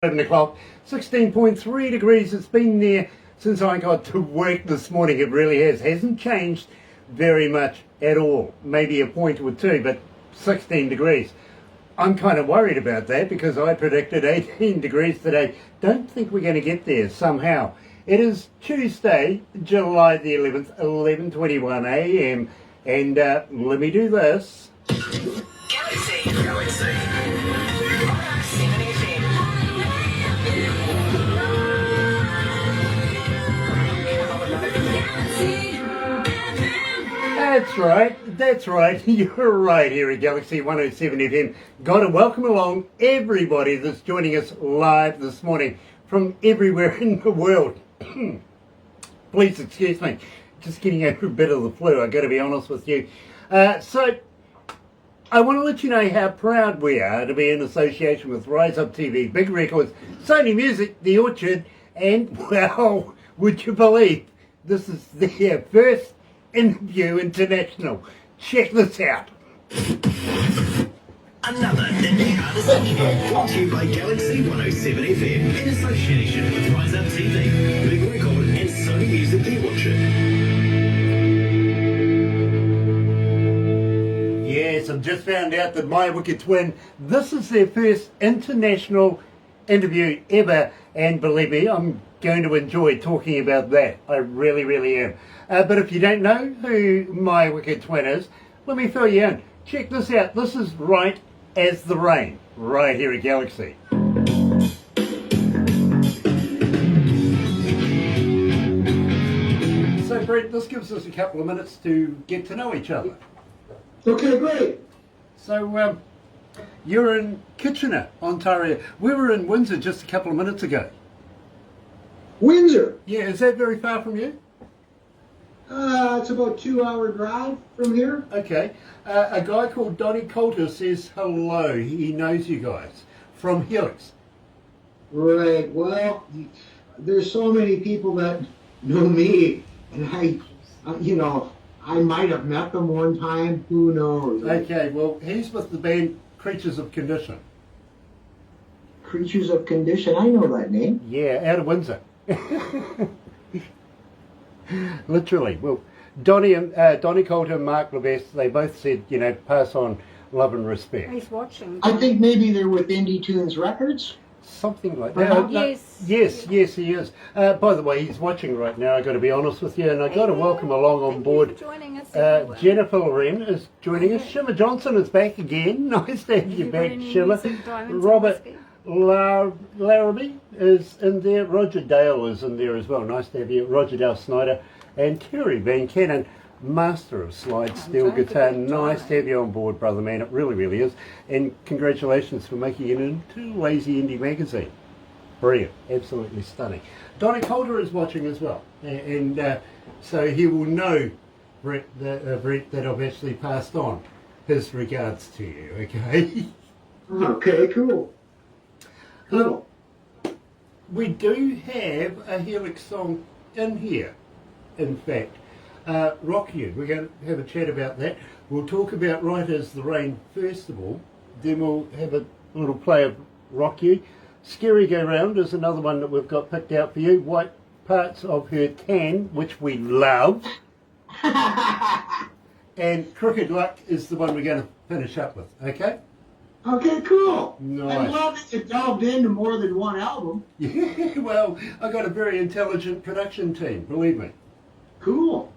11 o'clock, 16.3 degrees. It's been there since I got to work this morning. It really hasn't changed very much at all. Maybe a point or two, but 16 degrees. I'm kind of worried about that because I predicted 18 degrees today. Don't think we're going to get there somehow. It is Tuesday, July the 11th, 11:21 a.m. And let me do this. Galaxy. That's right, you're right here at Galaxy 107 FM. Got to welcome along everybody that's joining us live this morning from everywhere in the world. Please excuse me, just getting over a bit of the flu, I've got to be honest with you. So, I want to let you know how proud we are to be in association with Rise Up TV, Big Records, Sony Music, The Orchard, and, well, would you believe, this is their first interview international. Check this out. Another Indie Artist Interview brought to you by Galaxy 107 FM in association with Rise Up TV, Big Record and Sony Music The Orchard. Yes, I've just found out that my wicked twin, this is their first international interview ever, and believe me, I'm going to enjoy talking about that. I really, really am. But if you don't know who my wicked twin is, let me fill you in. Check this out. This is Right as the Rain, right here at Galaxy. So, Brett, this gives us a couple of minutes to get to know each other. Okay, great. So, you're in Kitchener, Ontario. We were in Windsor just a couple of minutes ago. Windsor. Yeah, is that very far from you? It's about a 2-hour drive from here. Okay. A guy called Donnie Coulter says hello. He knows you guys from Helix. Right. Well, there's so many people that know me, and I might have met them one time. Who knows? Okay. Well, he's with the band Creatures of Condition. Creatures of Condition. I know that name. Yeah, out of Windsor. Literally. Well, Donnie Coulter and Mark Levesque, they both said, pass on love and respect. He's watching. I think maybe they're with Indie Tunes Records. Something like that. Yes. Yes, he is. By the way, he's watching right now, I've got to be honest with you, and I've got to welcome along on board. Joining us Jennifer Loren is joining us. Shimmer Johnson is back again. Nice to have you back, Shimmer. Robert Larrabee is in there. Roger Dale is in there as well. Nice to have you. Roger Dale Snyder. And Terry Van Cannon, master of slide steel guitar. Nice to have you on board, brother man. It really, really is. And congratulations for making it into Lazy Indie Magazine. Brilliant. Absolutely stunning. Donnie Coulter is watching as well. And so he will know, Brett, that I've actually passed on his regards to you, okay? Okay, cool. We do have a Helix song in here, in fact. Rock You. We're going to have a chat about that. We'll talk about Right as the Rain first of all, then we'll have a little play of Rock You. Scary Go Round is another one that we've got picked out for you. White Parts of Her Tan, which we love. And Crooked Luck is the one we're going to finish up with, okay? Okay, cool. Nice. I'm glad that you delved into more than one album. Yeah, well, I've got a very intelligent production team, believe me. Cool.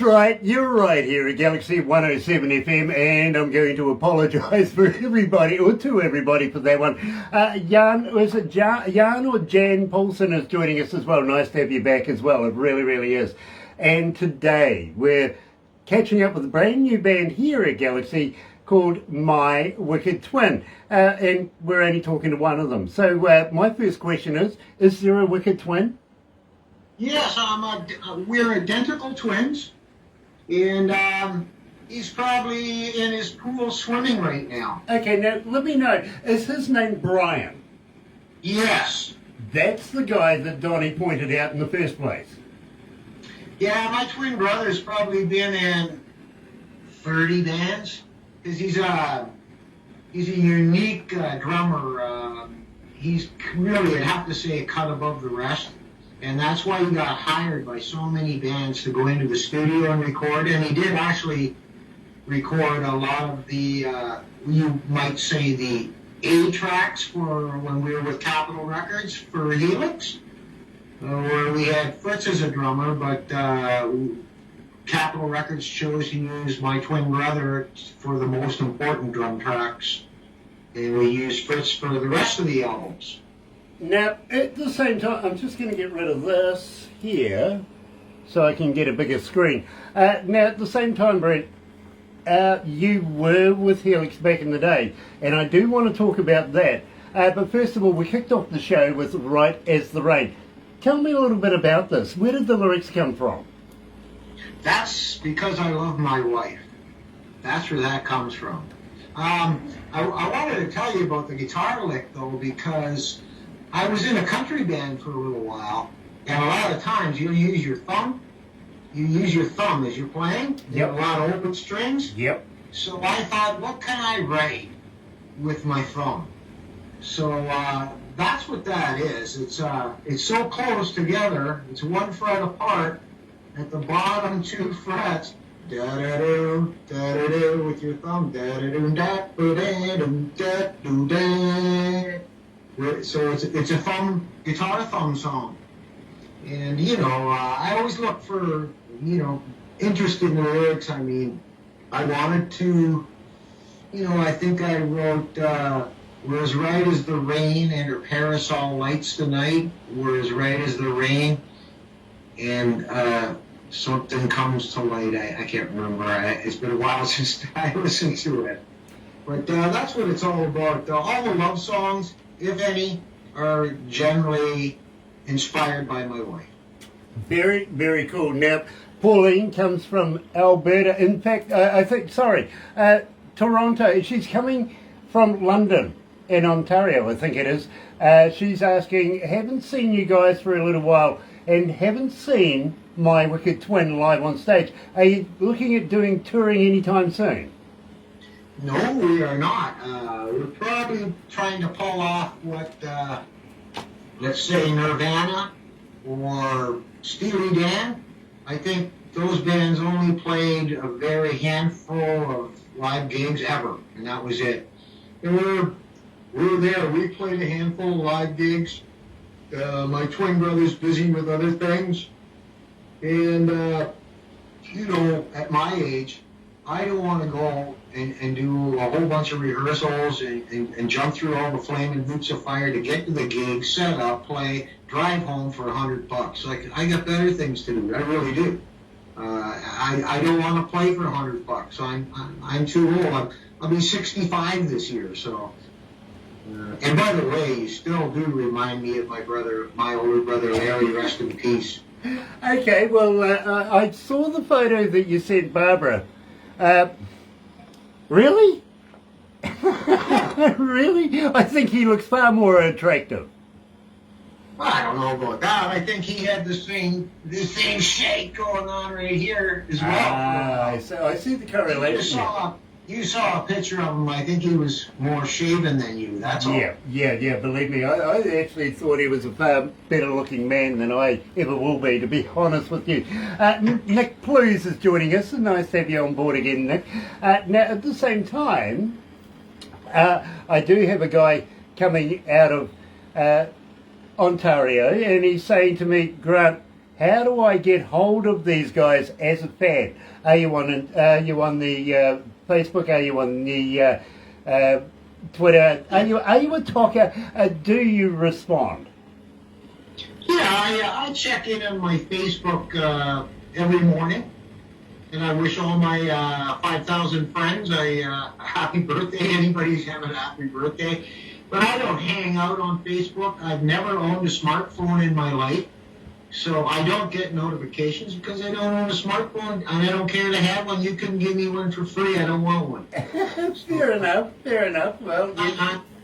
right, you're right here at Galaxy 107 FM, and I'm going to apologise for everybody, or to everybody for that one. Jan or Jan Paulson is joining us as well. Nice to have you back as well, it really, really is. And today we're catching up with a brand new band here at Galaxy called My Wicked Twin, and we're only talking to one of them. So my first question is there a Wicked Twin? Yes, we're identical twins, and he's probably in his pool swimming right now. Okay, now let me know, is his name Brian? Yes. That's the guy that Donnie pointed out in the first place. Yeah, my twin brother's probably been in 30 bands, because he's a unique drummer. He's really, I'd have to say, a cut above the rest. And that's why he got hired by so many bands to go into the studio and record. And he did actually record a lot of the, you might say, the A tracks for when we were with Capitol Records for Helix, where we had Fritz as a drummer, but Capitol Records chose to use my twin brother for the most important drum tracks. And we used Fritz for the rest of the albums. Now, at the same time, I'm just going to get rid of this here so I can get a bigger screen. Now, at the same time, Brent, you were with Helix back in the day, and I do want to talk about that. But first of all, we kicked off the show with Right as the Rain. Tell me a little bit about this. Where did the lyrics come from? That's because I love my wife. That's where that comes from. I wanted to tell you about the guitar lick, though, because I was in a country band for a little while, and a lot of times you use your thumb. You use your thumb as you're playing. You have a lot of open strings. Yep. So I thought, what can I write with my thumb? So that's what that is. It's so close together. It's one fret apart. At the bottom 2 frets, da-da-do, da-da-do, with your thumb, da-da-do, da-da-do, da-da-do, da. So it's a guitar thumb song. And, I always look for, interest in the lyrics. I mean, I wanted to, I think I wrote, we're as right as the rain and her parasol lights the night. We're as right as the rain. And something comes to light. I can't remember. It's been a while since I listened to it. But that's what it's all about. All the love songs, if any, are generally inspired by my wife. Very, very cool. Now, Pauline comes from Alberta. In fact, Toronto. She's coming from London in Ontario, I think it is. She's asking, haven't seen you guys for a little while and haven't seen My Wicked Twin live on stage. Are you looking at doing touring anytime soon? No, we are not. We're probably trying to pull off what, let's say, Nirvana or Steely Dan. I think those bands only played a very handful of live gigs ever, and that was it. And we're there. We played a handful of live gigs. My twin brother's busy with other things. And, at my age, I don't want to go and do a whole bunch of rehearsals and jump through all the flaming hoops of fire to get to the gig, set up, play, drive home for $100. Like, I got better things to do. I really do. I don't want to play for $100. I'm too old. I'll be 65 this year. So, and by the way, you still do remind me of my older brother Larry. Rest in peace. Okay, well, I saw the photo that you sent Barbara. Really? Really? I think he looks far more attractive. Well, I don't know about that. I think he had the same shake going on right here as well. So I see the correlation. You saw a picture of him. I think he was more shaven than you. That's all. Yeah. Believe me, I actually thought he was a far better looking man than I ever will be, to be honest with you. Nick Plews is joining us. Nice to have you on board again, Nick. Now, at the same time, I do have a guy coming out of Ontario, and he's saying to me, Grant, how do I get hold of these guys as a fan? Are you on the Facebook? Are you on the Twitter? Are you a talker? Do you respond? Yeah, I check in on my Facebook every morning, and I wish all my 5,000 friends a happy birthday. Anybody's having a happy birthday. But I don't hang out on Facebook. I've never owned a smartphone in my life, so I don't get notifications because I don't own a smartphone, and I don't care to have one. You can give me one for free. I don't want one. Fair enough. Well,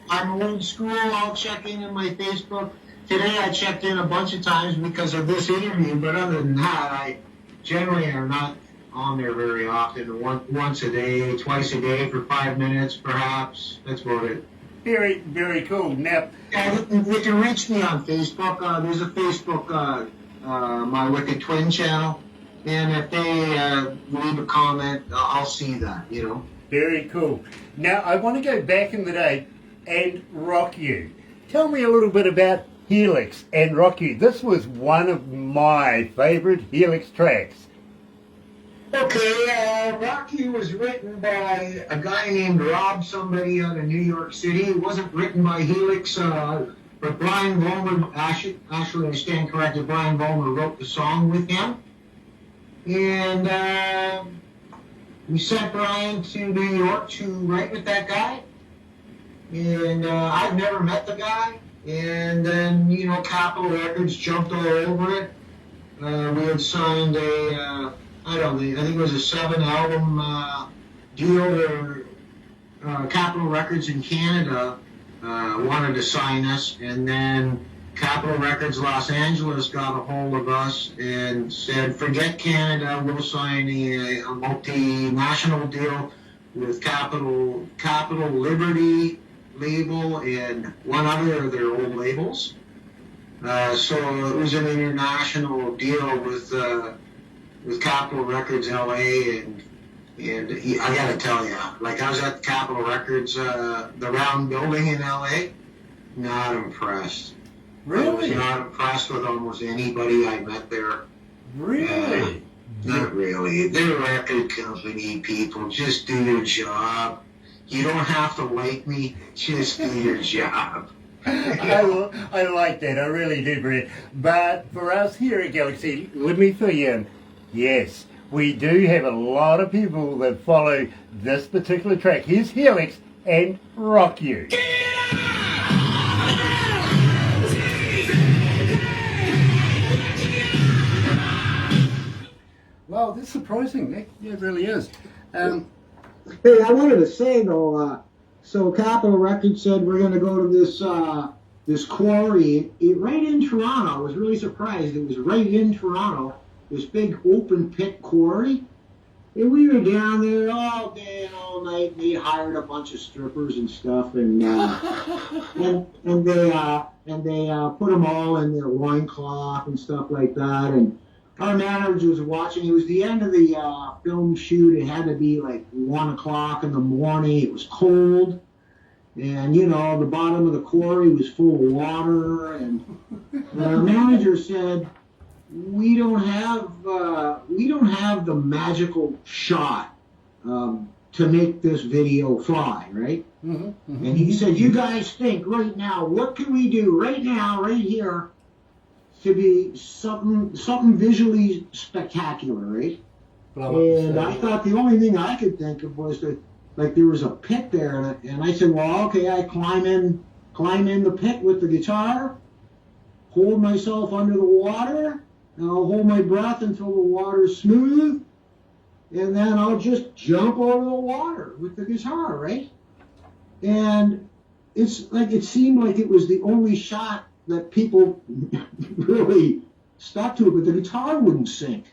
I'm old school. I'll check in on my Facebook. Today I checked in a bunch of times because of this interview, but other than that, I generally am not on there very often. Once a day, twice a day for 5 minutes, perhaps. That's about it. very, very cool. Now, You can reach me on Facebook. There's a Facebook, my Wicked Twin channel, and if they leave a comment, I'll see that. very cool. Now, I want to go back in the day and rock you. Tell me a little bit about Helix and Rock You. This was one of my favorite Helix tracks. Okay, Rocky was written by a guy named Rob somebody out of New York City. It wasn't written by Helix, but Brian Vollmer, actually I stand corrected, Brian Vollmer wrote the song with him. And we sent Brian to New York to write with that guy. And I've never met the guy. And then, Capitol Records jumped all over it. We had signed I think it was a 7-album deal where Capitol Records in Canada wanted to sign us, and then Capitol Records Los Angeles got a hold of us and said, forget Canada, we'll sign a multinational deal with Capitol Liberty label and one other of their old labels. So it was an international deal with Capitol Records LA, and I gotta tell you, like I was at Capitol Records, the round building in LA, not impressed. Really? I was not impressed with almost anybody I met there. Really? Not really. They're record company people. Just do your job. You don't have to like me. Just do your job. I like that. I really do, Brett. But for us here at Galaxy, let me fill you in. Yes, we do have a lot of people that follow this particular track. Here's Helix and Rock You. Wow, that's surprising. It really is. Hey, I wanted to say though, so Capitol Records said we're going to go to this quarry right in Toronto. I was really surprised. It was right in Toronto, this big open pit quarry. And we were down there all day and all night. They hired a bunch of strippers and stuff, and they put them all in their loincloth and stuff like that. And our manager was watching. It was the end of the film shoot. It had to be like 1 o'clock in the morning. It was cold, and the bottom of the quarry was full of water. And our manager said, "We don't have the magical shot to make this video fly, right?" Mm-hmm, mm-hmm. And he said, "You guys think right now, what can we do right now, right here, to be something visually spectacular, right?" And I thought the only thing I could think of was that, like, there was a pit there, and I said, well, okay, I climb in the pit with the guitar, hold myself under the water, and I'll hold my breath until the water's smooth, and then I'll just jump over the water with the guitar, right? And it's like, it seemed like it was the only shot that people really stuck to it, but the guitar wouldn't sink.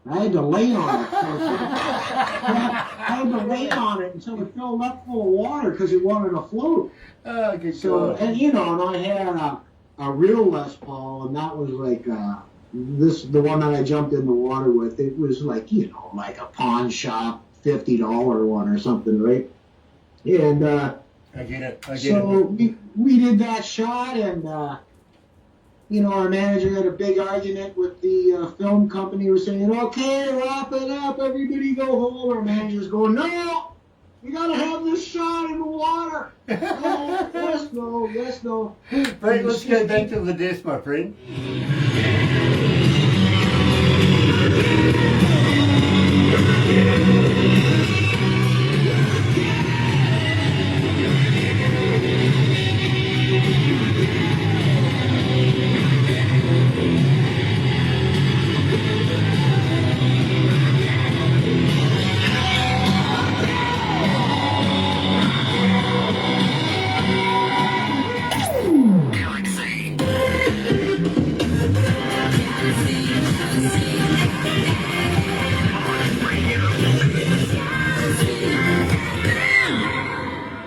I had to lay on it. I had to lay on it until it filled up full of water because it wanted to float. Oh, good So, God. and I had a real Les Paul, and that was like the one that I jumped in the water with. It was like like a pawn shop $50 one or something, right? And I get it. so we did that shot, and our manager had a big argument with the film company. He was saying, okay, wrap it up, everybody go home. Our manager's going, no, we gotta have this shot in the water. No, yes, no, yes, no. Right, let's go back to the desk, my friend.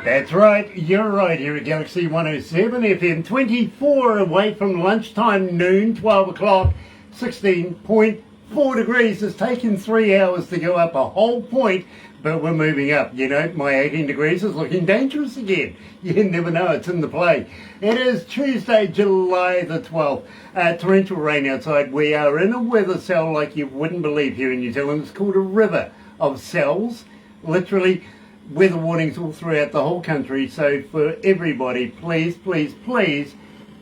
That's right, you're right here at Galaxy 107 FM, 24 away from lunchtime, noon, 12 o'clock, 16.4 degrees. It's taken 3 hours to go up a whole point, but we're moving up. My 18 degrees is looking dangerous again. You never know, it's in the play. It is Tuesday, July the 12th. Torrential rain outside. We are in a weather cell like you wouldn't believe here in New Zealand. It's called a river of cells, literally. Weather warnings all throughout the whole country, so for everybody, please, please, please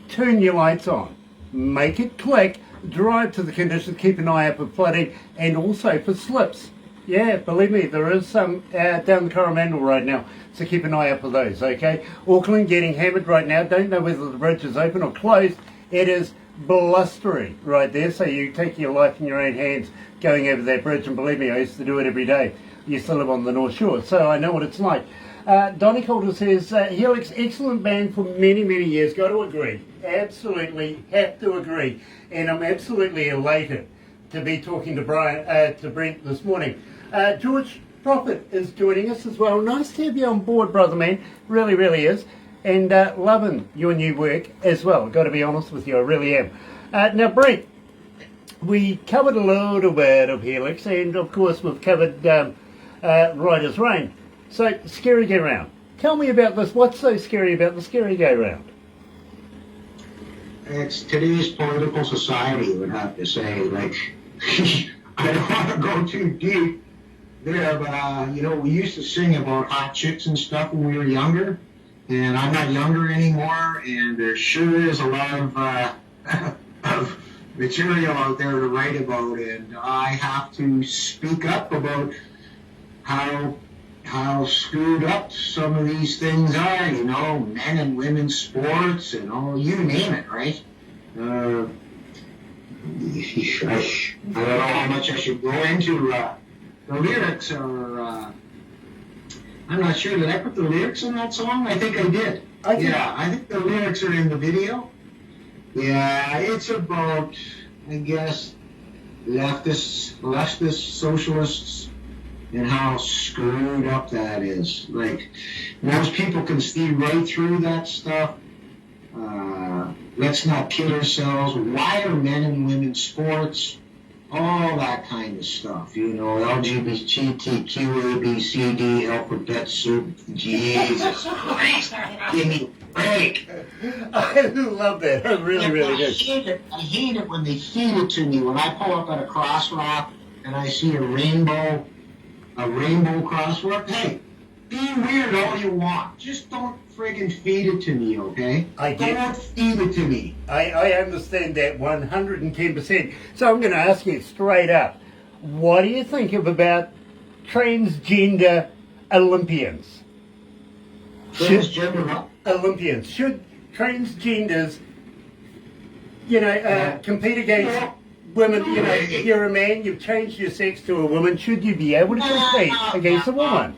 turn your lights on, make it click, drive to the conditions, keep an eye out for flooding and also for slips. Yeah, believe me, there is some down the Coromandel right now, so keep an eye out for those, okay? Auckland getting hammered right now, don't know whether the bridge is open or closed. It is blustery right there, so you take your life in your own hands going over that bridge, and believe me, I used to do it every day. Used to live on the North Shore, so I know what it's like. Donnie Calder says, Helix, excellent band for many, many years. Got to agree. Absolutely have to agree. And I'm absolutely elated to be talking to Brent this morning. George Prophet is joining us as well. Nice to have you on board, brother man. Really, really is. And loving your new work as well. Got to be honest with you, I really am. Now, Brent, we covered a little bit of Helix, and of course we've covered Right as Rain. So, Scary Go Round. Tell me about this. What's so scary about the Scary Go Round? It's today's political society, I would have to say. Like, I don't want to go too deep there, but, we used to sing about hot chicks and stuff when we were younger, and I'm not younger anymore, and there sure is a lot of material out there to write about, and I have to speak up about how screwed up some of these things are, men and women's sports and all, you name it, right? I don't know how much I should go into. The lyrics are, I'm not sure, did I put the lyrics in that song? I think I did. I think the lyrics are in the video. Yeah, it's about, I guess, leftist socialists and how screwed up that is. Like, most people can see right through that stuff. Let's not kid ourselves. Why are men and women sports? All that kind of stuff. LGBTQ, A, B, C, D, alphabet soup. Jesus Christ. Give me a break. I love that. I really, really do. I hate it when they feed it to me. When I pull up at a crosswalk and I see a rainbow crosswalk, hey, be weird all you want. Just don't friggin' feed it to me, okay? Don't feed it to me. I understand that 110%. So I'm going to ask you straight up, what do you think about transgender Olympians? Transgender Olympians. Should transgenders, compete against women? If you're a man, you've changed your sex to a woman, should you be able to compete against a woman?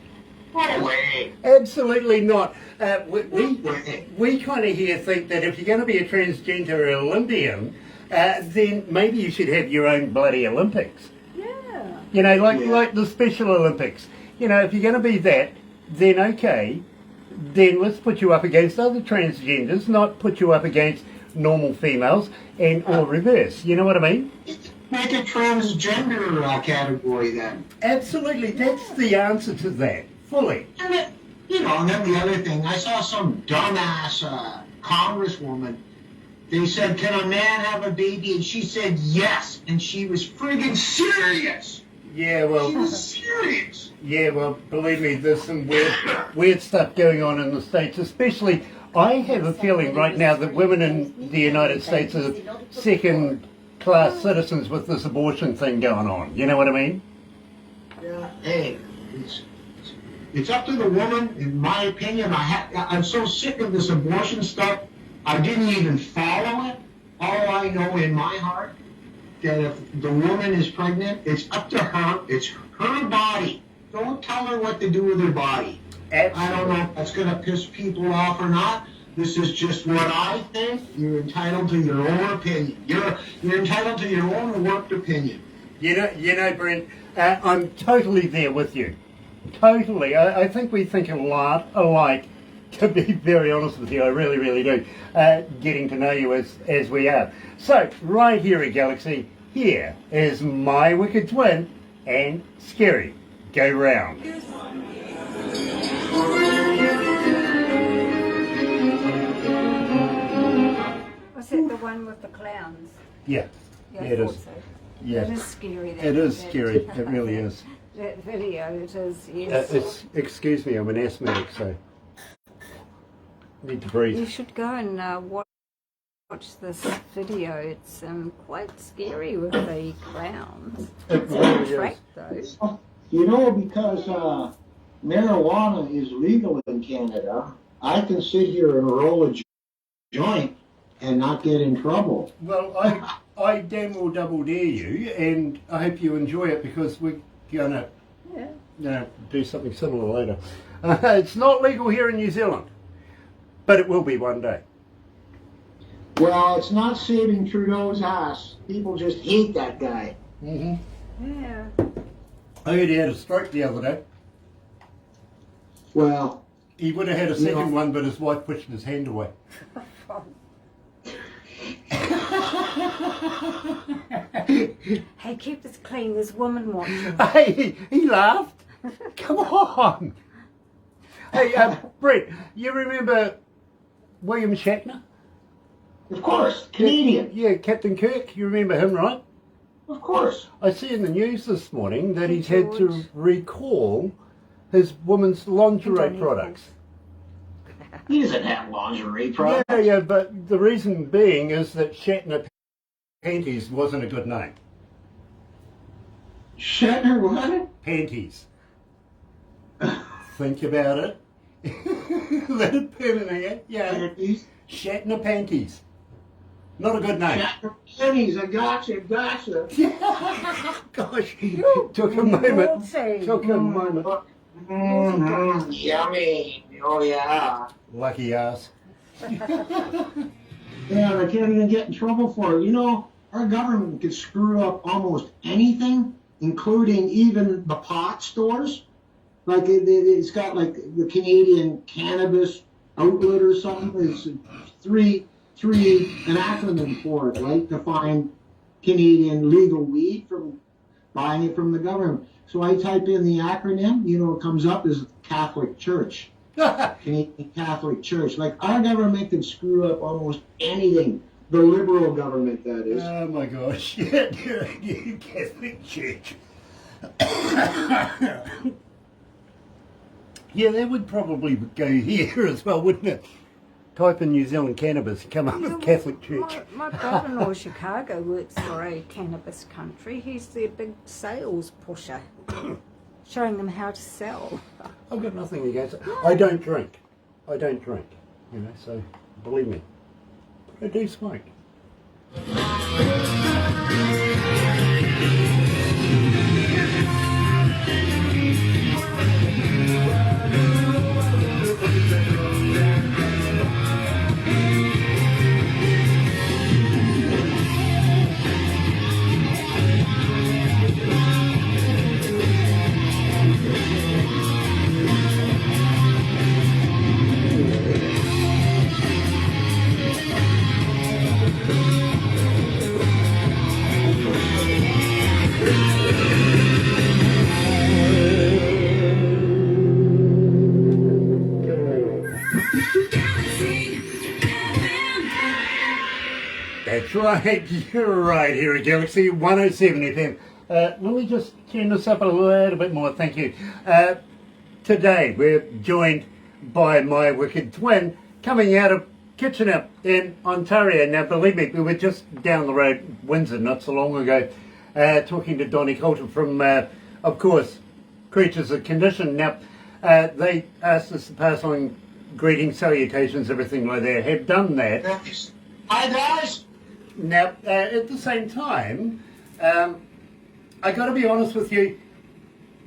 No way. Absolutely not. We kind of here think that if you're going to be a transgender Olympian, then maybe you should have your own bloody Olympics. Yeah. Like the Special Olympics. If you're going to be that, then okay, then let's put you up against other transgenders, not put you up against normal females or reverse. You know what I mean? Make a transgender category then. Absolutely, that's the answer to that, fully. And then the other thing, I saw some dumbass congresswoman They said, can a man have a baby? And she said, yes. And she was friggin' serious. Yeah, well, She was serious. yeah, well, believe me, there's some weird stuff going on in the States, especially, I have a feeling right now that women in the United States are second-class citizens with this abortion thing going on. You know what I mean? Yeah, hey, it's up to the woman, in my opinion. I'm so sick of this abortion stuff. I didn't even follow it. All I know in my heart, that if the woman is pregnant, it's up to her. It's her body. Don't tell her what to do with her body. I don't know if that's going to piss people off or not. This is just what I think. You're entitled to your own opinion. You're entitled to your own warped opinion. You know, Brent, I'm totally there with you. Totally. I think we think a lot alike, to be very honest with you. I really, really do. Getting to know you as we are. So, right here at Galaxy, here is my wicked twin and Scary. Go round. Was it the one with the clowns? Yeah. Yeah, Yeah, it I thought is. so. Yeah. It is scary. It is scary. It really is. That video, it is, yes. Excuse me, I'm an asthmatic, so need to You breathe. should go and watch this video. It's quite scary with the clowns. It It's really on is. track though. You know, because marijuana is legal in Canada, I can sit here and roll a joint and not get in trouble. Well, I damn well double dare you, and I hope you enjoy it because we're gonna do something similar later. It's not legal here in New Zealand, but it will be one day. Well, it's not saving Trudeau's ass. People just hate that guy. Mm-hmm. Yeah. I heard he had a stroke the other day. Well, He would have had a second Yeah. one, but his wife pushed his hand away. Hey, keep this clean. There's women watching. Hey, he laughed. Come on. Hey, Brett, you remember William Shatner? of course, Canadian. Yeah, Captain Kirk. You remember him, right? Of course. I see in the news this morning that Hey, he's had to George. recall his women's lingerie Johnny products. He doesn't have lingerie products. Yeah, but the reason being is that Shatner Panties wasn't a good name. Shatner what? Panties. Think about it. Let it permeate. Yeah. Panties. Shatner Panties. Not a good name. Shatner panties. I gotcha. Gosh, took a moment. naughty. Took a moment. Yummy. Oh yeah. Lucky ass. Yeah, I can't even get in trouble for it. You know, our government could screw up almost anything, including even the pot stores. Like it's got like the Canadian cannabis outlet or something. It's an acronym for it, right? To find Canadian legal weed from buying it from the government. So I type in the acronym, you know, it comes up as Catholic Church. Canadian Catholic Church. Like our government can screw up almost anything. The liberal government, that is. Oh my gosh. Catholic Church. Yeah, that would probably go here as well, wouldn't it? Type in New Zealand cannabis, come up with Catholic Church. My brother-in-law in Chicago works for a cannabis country. He's their big sales pusher, showing them how to sell. I've got nothing against it. I don't drink. You know, so believe me. But I do smoke. That's right, you're right here at Galaxy 107 FM. Let me just turn this up a little bit more, thank you. Today we're joined by my wicked twin coming out of Kitchener in Ontario. Now believe me, we were just down the road, Windsor, not so long ago, talking to Donnie Coulter from, of course, Creatures of Condition. Now they asked us to pass on greetings, salutations, everything like that. Have done that. Hi guys. Now, at the same time, I got to be honest with you.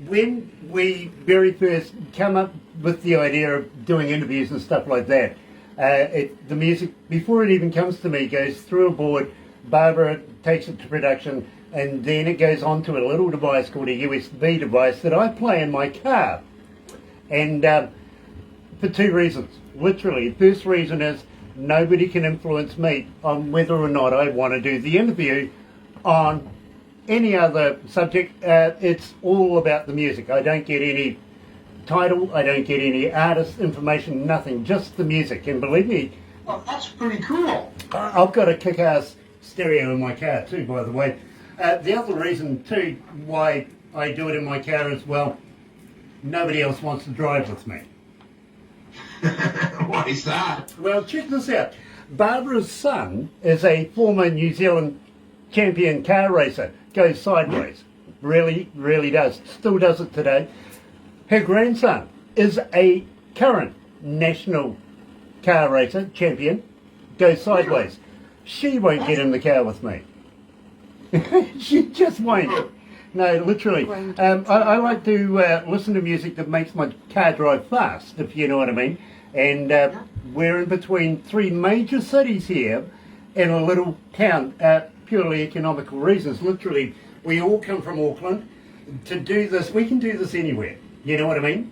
When we very first come up with the idea of doing interviews and stuff like that, the music, before it even comes to me, goes through a board. Barbara takes it to production, and then it goes onto a little device called a USB device that I play in my car. And for two reasons, literally. The first reason is nobody can influence me on whether or not I want to do the interview on any other subject. It's all about the music. I don't get any title, I don't get any artist information, nothing, just the music. And believe me, Well, that's pretty cool. I've got a kick-ass stereo in my car too, by the way. The other reason too why I do it in my car as well, nobody else wants to drive with me. What is that? Well, check this out. Barbara's son is a former New Zealand champion car racer. Goes sideways. Really, really does. Still does it today. Her grandson is a current national car racer, champion. Goes sideways. She won't get in the car with me. She just won't. No, literally. I like to listen to music that makes my car drive fast, if you know what I mean. And we're in between three major cities here in a little town, purely economical reasons. Literally, we all come from Auckland. To do this, we can do this anywhere. You know what I mean?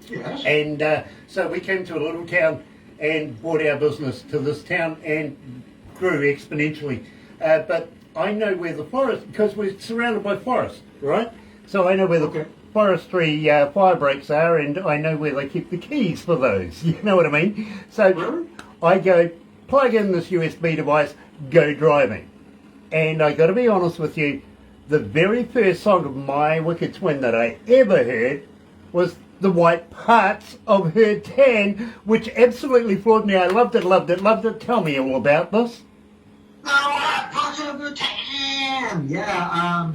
Yes. And so we came to a little town and brought our business to this town and grew exponentially. But I know where the forest, because we're surrounded by forest, right? So I know where the forestry fire breaks are, and I know where they keep the keys for those. You know what I mean? So I go, plug in this USB device, go driving. And I got to be honest with you, the very first song of my wicked twin that I ever heard was The White Parts of Her Tan, which absolutely floored me. I loved it, loved it, loved it. Tell me all about this. The White Parts of Her Tan. Yeah,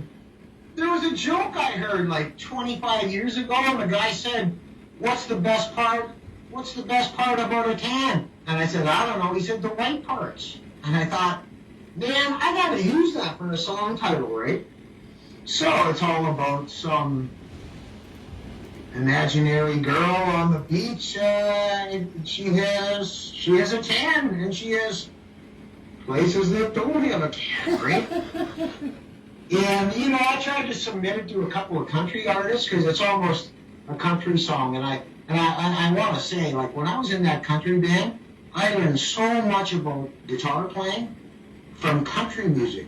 there was a joke I heard like 25 years ago, and the guy said, what's the best part about a tan? And I said, I don't know. He said, the white parts. And I thought, man, I gotta use that for a song title, right? So it's all about some imaginary girl on the beach. She has a tan, and she has places that don't have a tan, right? And, you know, I tried to submit it to a couple of country artists because it's almost a country song. And I want to say, like, when I was in that country band, I learned so much about guitar playing from country music.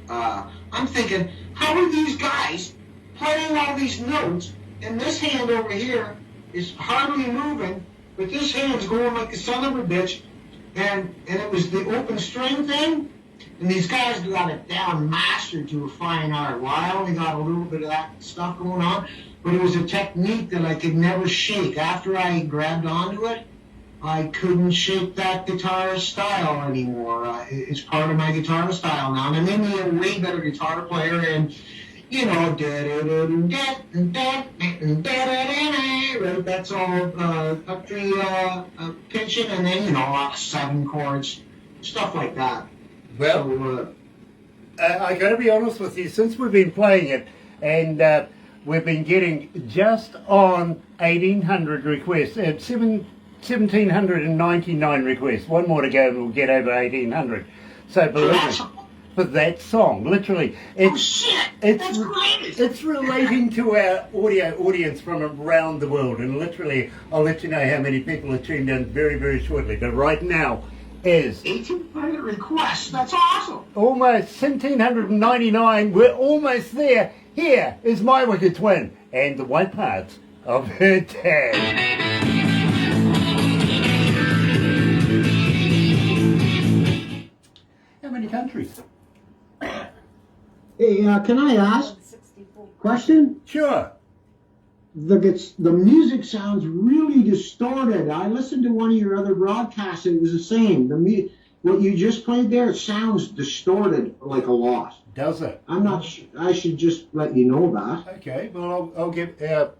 I'm thinking, how are these guys playing all these notes, and this hand over here is hardly moving, but this hand's going like the son of a bitch, and it was the open string thing? And these guys got it down mastered to a fine art. Well, I only got a little bit of that stuff going on, but it was a technique that I could never shake. After I grabbed onto it, I couldn't shake that guitar style anymore. It's part of my guitar style now, and it made me a way better guitar player. And you know, right? That's all country pitching, and then you know, 7 chords, stuff like that. Well, So, I got to be honest with you, since we've been playing it, and we've been getting just on 1,800 requests, 1,799 requests. One more to go and we'll get over 1,800. So believe me, for that song, literally, it's relating to our audio audience from around the world, and literally, I'll let you know how many people are tuned in very, very shortly. But right now is 1,800 requests. That's awesome. almost 1,799. We're almost there. Here is my wicked twin and the white parts of her tan. How many countries Hey, can I ask question? Sure. The music sounds really distorted. I listened to one of your other broadcasts, and it was the same. What you just played there, it sounds distorted like a lot. Does it? I'm not sure. I should just let you know that. Okay, well, I'll get our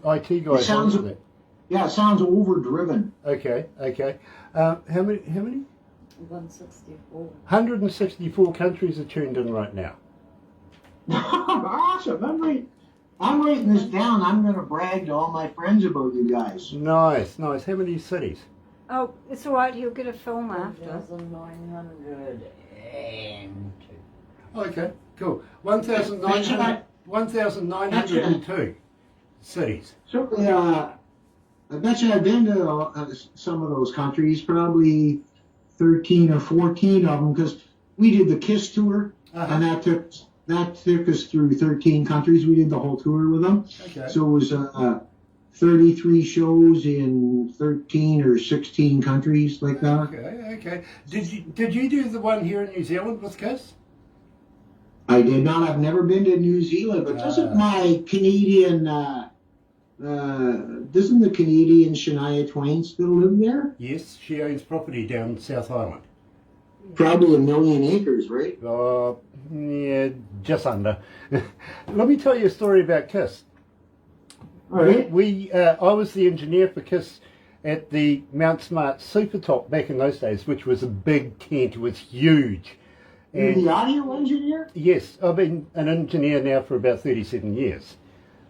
IT guys sounds- onto that. Yeah, it sounds overdriven. Okay. How many? 164. 164 countries are tuned in right now. Awesome. I'm writing this down. I'm going to brag to all my friends about you guys. Nice. How many cities? Oh, it's all right. He'll get a film after. 1,902. Okay, cool. 1,902 cities. So, I bet you I've been to some of those countries, probably 13 or 14 of them, because we did the KISS tour, and that took us through 13 countries. We did the whole tour with them. Okay. So it was 33 shows in 13 or 16 countries like that. Okay. Did you do the one here in New Zealand with KISS? I did not. I've never been to New Zealand, but doesn't my Canadian, doesn't the Canadian Shania Twain still live there? Yes, she owns property down South Island. Probably 1 million acres, right? Yeah, just under. Let me tell you a story about KISS. All right. I was the engineer for KISS at the Mount Smart Supertop back in those days, which was a big tent. It was huge. You're the audio engineer? Yes, I've been an engineer now for about 37 years.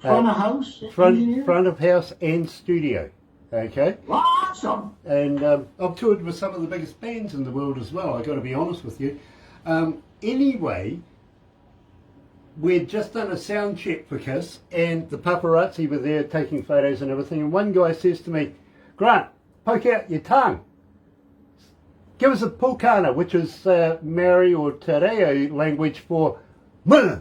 Front of house engineer? Front of house and studio. Okay. Awesome. And I've toured with some of the biggest bands in the world as well, I've got to be honest with you. Anyway, we'd just done a sound check for KISS, and the paparazzi were there taking photos and everything, and one guy says to me, "Grant, poke out your tongue. Give us a pukana," which is Maori or Te Reo language for "Muh."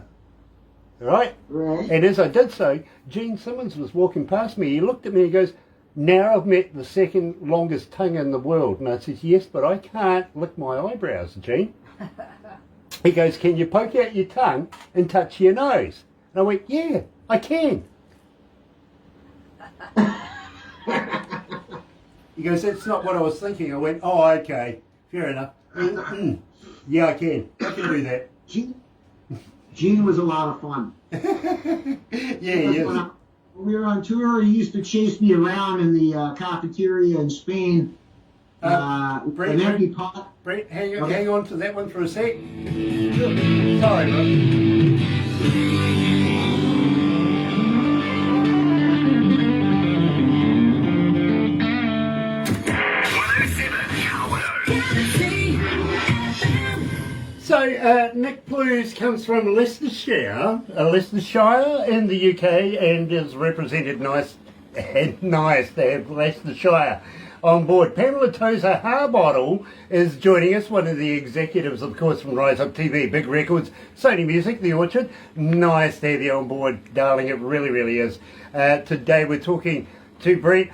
Right? Right. And as I did so, Gene Simmons was walking past me. He looked at me and goes, "Now I've met the second longest tongue in the world." And I said, "Yes, but I can't lick my eyebrows, Gene." He goes, "Can you poke out your tongue and touch your nose?" And I went, "Yeah, I can." He goes, "That's not what I was thinking." I went, "Oh, okay, fair enough." Yeah, I can do that. Gene was a lot of fun. Yeah, he is. When we were on tour, he used to chase me around in the cafeteria in Spain. Brent, an empty pot. Brent, hang Okay. on to that one for a sec. Sorry, bro. 107. So, Nick Blues comes from Leicestershire in the UK, and is represented nice to have Leicestershire on board. Pamela Tozer Harbottle is joining us, one of the executives, of course, from Rise Up TV, Big Records, Sony Music, The Orchard. Nice to have you on board, darling. It really, really is. Today we're talking to Brent.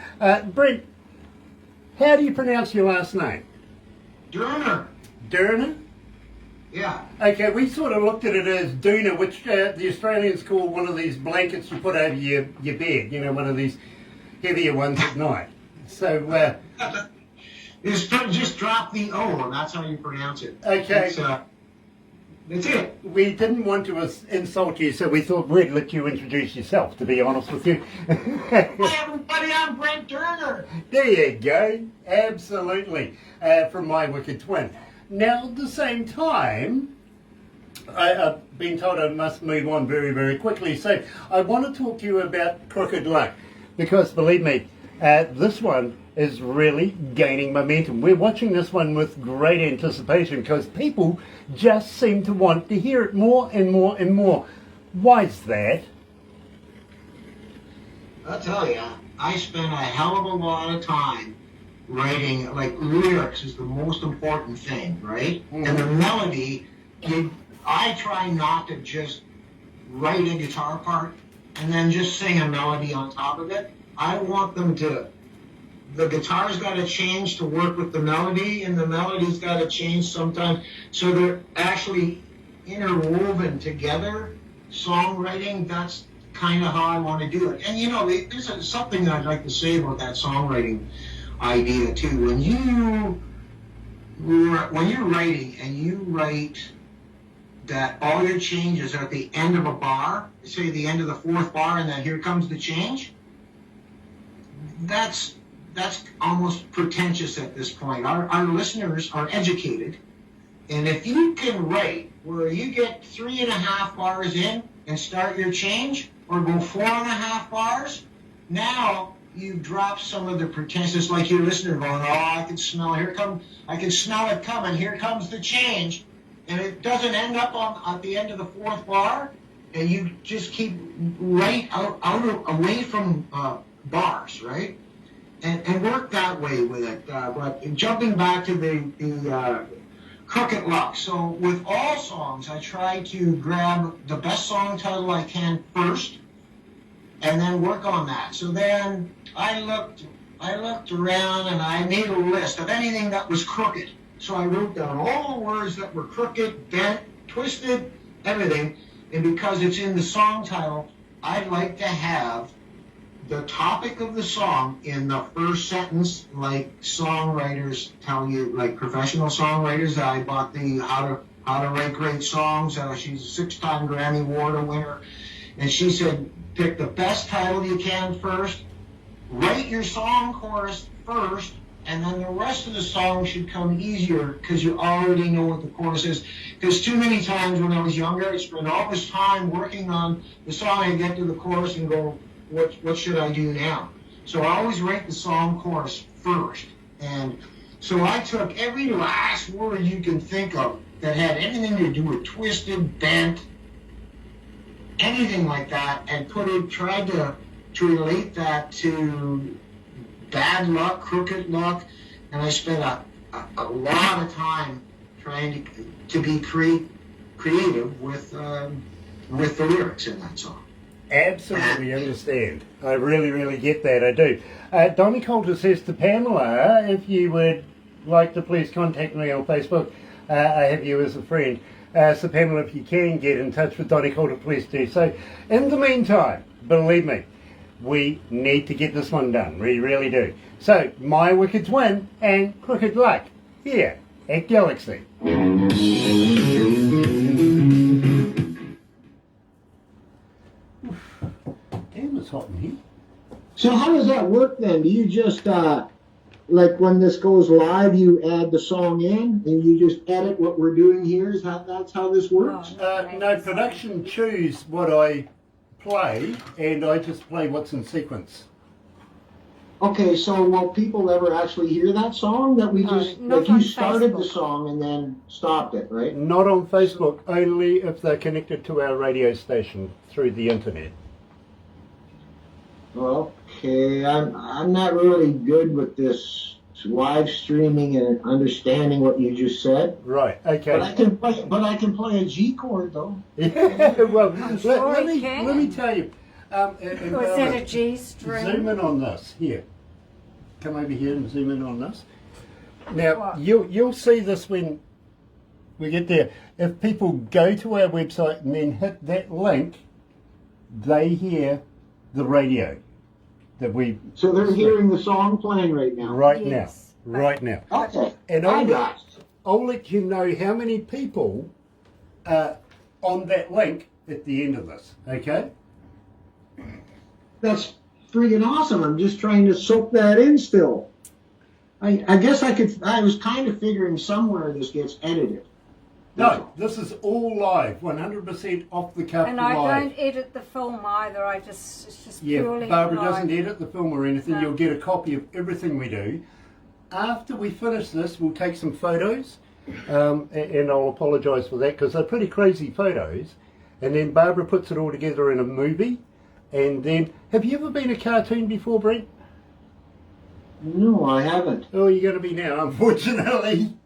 Brent, how do you pronounce your last name? Durner. Durner? Yeah. Okay, we sort of looked at it as doona, which the Australians call one of these blankets you put over your bed, you know, one of these heavier ones at night. So, Just drop the O, and that's how you pronounce it. Okay. That's it. we didn't want to insult you, so we thought we'd let you introduce yourself, to be honest with you. Hi, everybody, I'm Brent Durner. There you go, absolutely, from my wicked twin. Now, at the same time, I've been told I must move on very, very quickly, so I want to talk to you about Crooked Luck, because believe me, this one is really gaining momentum. We're watching this one with great anticipation because people just seem to want to hear it more and more and more. Why's that? I'll tell you, I spent a hell of a lot of time writing, like, lyrics is the most important thing, right? Mm-hmm. And the melody, I try not to just write a guitar part and then just sing a melody on top of it. I want them to, the guitar's got to change to work with the melody, and the melody's got to change sometimes. So they're actually, interwoven together songwriting, that's kind of how I want to do it. And you know, there's something I'd like to say about that songwriting idea too. When you're writing and you write that all your changes are at the end of a bar, say the end of the fourth bar, and then here comes the change, that's almost pretentious at this point. Our listeners are educated, and if you can write where you get 3.5 bars in and start your change, or go 4.5 bars, now you've dropped some of the pretentious, like your listener going, oh, I can smell it coming, here comes the change, and it doesn't end up at the end of the fourth bar, and you just keep right away from bars, right? And work that way with it. But jumping back to the crooked luck. So with all songs, I try to grab the best song title I can first, and then work on that. So then I looked around and I made a list of anything that was crooked. So I wrote down all the words that were crooked, bent, twisted, everything. And because it's in the song title, I'd like to have the topic of the song in the first sentence, like songwriters tell you, like professional songwriters. I bought the How to Write Great Songs. She's a 6-time Grammy Award winner. And she said, pick the best title you can first, write your song chorus first, and then the rest of the song should come easier because you already know what the chorus is. Because too many times when I was younger, I spent all this time working on the song, I get to the chorus and go, what should I do now? So I always write the song chorus first. And so I took every last word you can think of that had anything to do with twisted, bent, anything like that, and tried to relate that to bad luck, crooked luck, and I spent a lot of time trying to be creative with the lyrics in that song. Absolutely understand. I really, really get that. I do. Donnie Coulter says to Pamela, if you would like to please contact me on Facebook, I have you as a friend. So Pamela, if you can get in touch with Donnie Coulter, please do so. In the meantime, believe me, we need to get this one done. We really do. So, My Wicked Twin and Crooked Luck here at Galaxy. Damn, it's hot in here. So how does that work then? Do you just, like when this goes live, you add the song in and you just edit what we're doing here? That's how this works? No, production choose what I play and I just play what's in sequence. Okay, so will people ever actually hear that song that we just, not like you on started the Facebook. song and then stopped it, right? Not on Facebook, only if they're connected to our radio station through the internet. Okay, I'm not really good with this live streaming and understanding what you just said. Right, okay. But I can play a G chord though. Yeah, well, sure let he can. me tell you. Was that a G string? Zoom in on this. Here. Come over here and zoom in on this. Now, What? you'll see this when we get there. If people go to our website and then hit that link, they hear the radio that we... So they're hearing the song playing right now. Right Yes. now. Right now. Okay. And I got it. I'll let you know how many people are on that link at the end of this, okay? That's freaking awesome. I'm just trying to soak that in still. I guess I was kind of figuring somewhere this gets edited. No, this is all live, 100% off the cuff And live. I don't edit the film either. It's just Yeah, purely Barbara live. doesn't edit the film or anything. No. You'll get a copy of everything we do. After we finish this, we'll take some photos, and I'll apologise for that because they're pretty crazy photos. And then Barbara puts it all together in a movie. And then, have you ever been a cartoon before, Brent? No, I haven't. Oh, you're going to be now, unfortunately.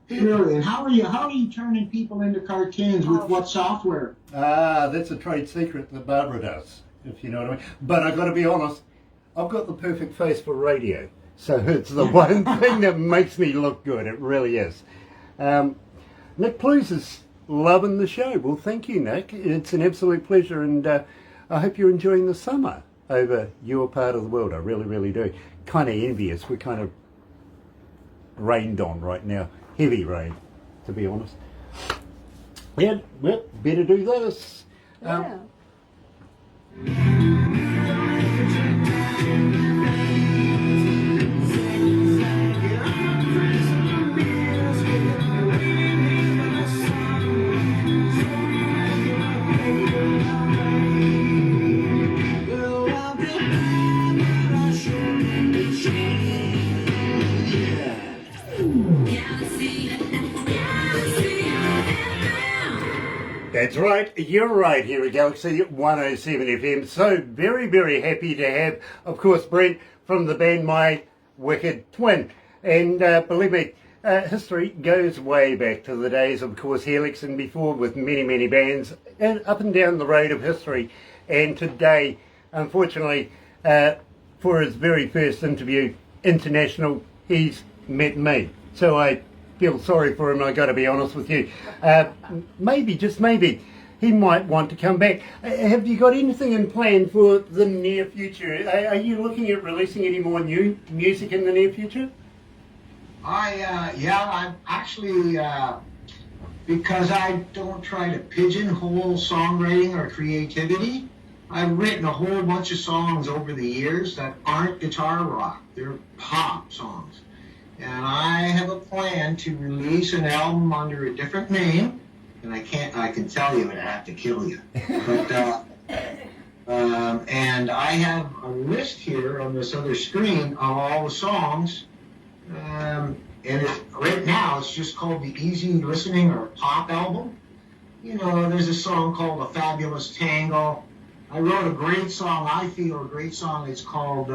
Really? And how are you turning people into cartoons with what software? Ah, that's a trade secret that Barbara does, if you know what I mean. But I've got to be honest, I've got the perfect face for radio. So it's the one thing that makes me look good. It really is. Nick Plews is loving the show. Well, thank you, Nick. It's an absolute pleasure, and I hope you're enjoying the summer over your part of the world. I really, really do. Kind of envious. We're kind of rained on right now. Heavy rain, to be honest. Yeah, well, better do this. Yeah. That's right, you're right here at Galaxy 107 FM. So very, very happy to have, of course, Brent from the band My Wicked Twin. And believe me, history goes way back to the days, of course, Helix and before, with many, many bands and up and down the road of history. And today, unfortunately, for his very first interview, international, he's met me. So I feel sorry for him, I got to be honest with you. Maybe, just maybe, he might want to come back. Have you got anything in plan for the near future? Are you looking at releasing any more new music in the near future? I'm actually, because I don't try to pigeonhole songwriting or creativity, I've written a whole bunch of songs over the years that aren't guitar rock, they're pop songs. And I have a plan to release an album under a different name, and I can tell you, and I have to kill you. But, and I have a list here on this other screen of all the songs, and right now it's just called the Easy Listening or Pop album. You know, there's a song called A Fabulous Tango. I wrote a great song, I feel a great song, it's called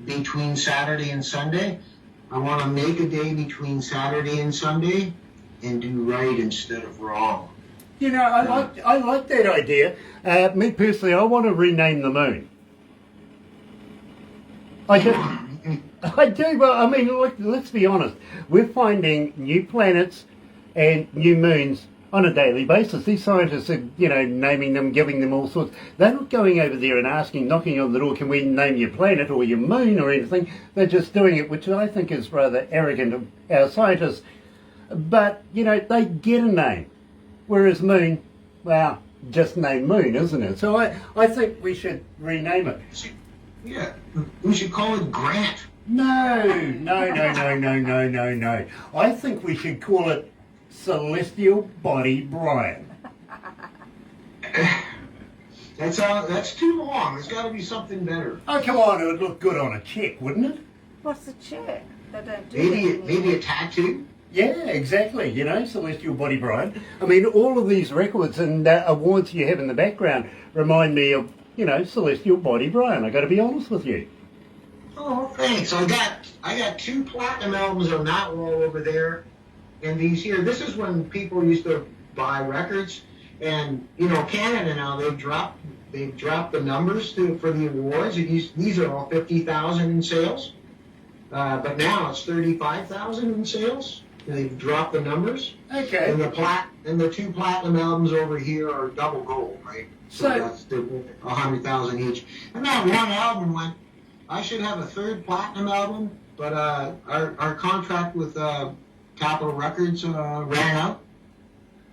Between Saturday and Sunday. I want to make a day between Saturday and Sunday and do right instead of wrong. You know, I like that idea. Me personally, I want to rename the moon. I do. I do, but I mean, look, let's be honest. We're finding new planets and new moons on a daily basis. These scientists are, you know, naming them, giving them all sorts. They're not going over there and asking, knocking on the door, can we name your planet or your moon or anything? They're just doing it, which I think is rather arrogant of our scientists. But, you know, they get a name. Whereas moon, well, just name moon, isn't it? So I think we should rename it. Yeah, we should call it Grant. No. I think we should call it Celestial Body Brian. That's too long. There's got to be something better. Oh, come on, it would look good on a check, wouldn't it? What's the check? They don't do Maybe a tattoo. Yeah, exactly. You know, Celestial Body Brian. I mean, all of these records and awards you have in the background remind me of, you know, Celestial Body Brian. I got to be honest with you. Oh, thanks. I got 2 platinum albums on that wall over there. And these here, this is when people used to buy records, and you know, Canada now they've dropped the numbers for the awards. These are all 50,000 in sales, but now it's 35,000 in sales. They've dropped the numbers. Okay. And the 2 platinum albums over here are double gold, right? So that's 100,000 each. And that one album went. I should have a 3rd platinum album, but our contract with Capitol Records ran out,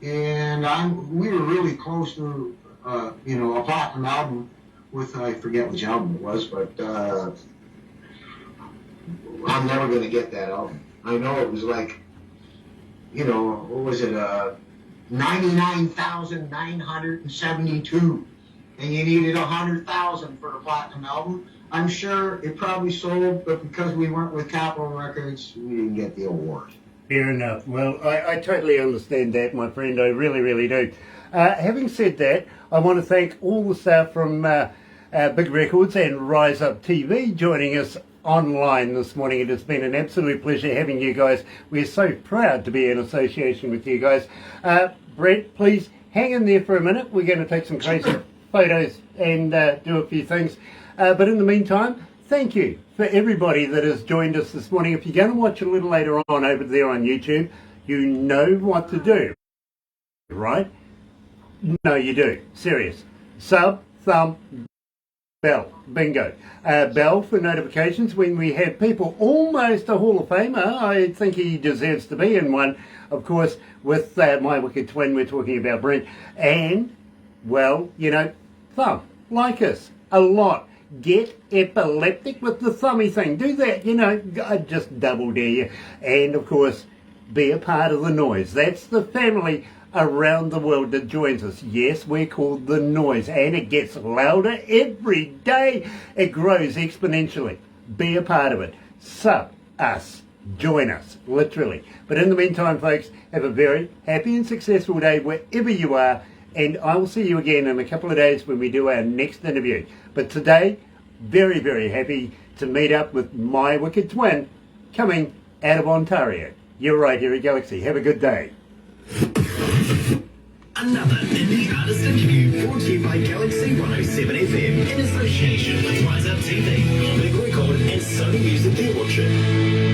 and we were really close to a platinum album with, I forget which album it was, but I'm never going to get that album. I know it was like, you know, what was it, 99,972, and you needed 100,000 for a platinum album. I'm sure it probably sold, but because we weren't with Capitol Records, we didn't get the award. Fair enough. Well, I totally understand that, my friend. I really, really do. Having said that, I want to thank all the staff from Big Records and Rise Up TV joining us online this morning. It has been an absolute pleasure having you guys. We're so proud to be in association with you guys. Brett, please hang in there for a minute. We're going to take some crazy photos and do a few things. But in the meantime, thank you for everybody that has joined us this morning. If you're going to watch a little later on over there on YouTube, you know what to do. right? No, you do. Serious. Sub, thumb, bell. Bingo. Bell for notifications when we have people. Almost a Hall of Famer. I think he deserves to be in one. Of course, with my wicked twin, we're talking about Brent. And, well, you know, thumb. Like us. A lot. Get epileptic with the thummy thing. Do that, you know. I just double dare you. And, of course, be a part of the noise. That's the family around the world that joins us. Yes, we're called the noise, and it gets louder every day. It grows exponentially. Be a part of it. Sub us. Join us, literally. But in the meantime, folks, have a very happy and successful day wherever you are, and I will see you again in a couple of days when we do our next interview. But today, very, very happy to meet up with my wicked twin coming out of Ontario. You're right here at Galaxy. Have a good day. Another indie artist interview brought to you by Galaxy 107 FM in association with Rise Up TV, Big Record and Sony Music Gear Watcher.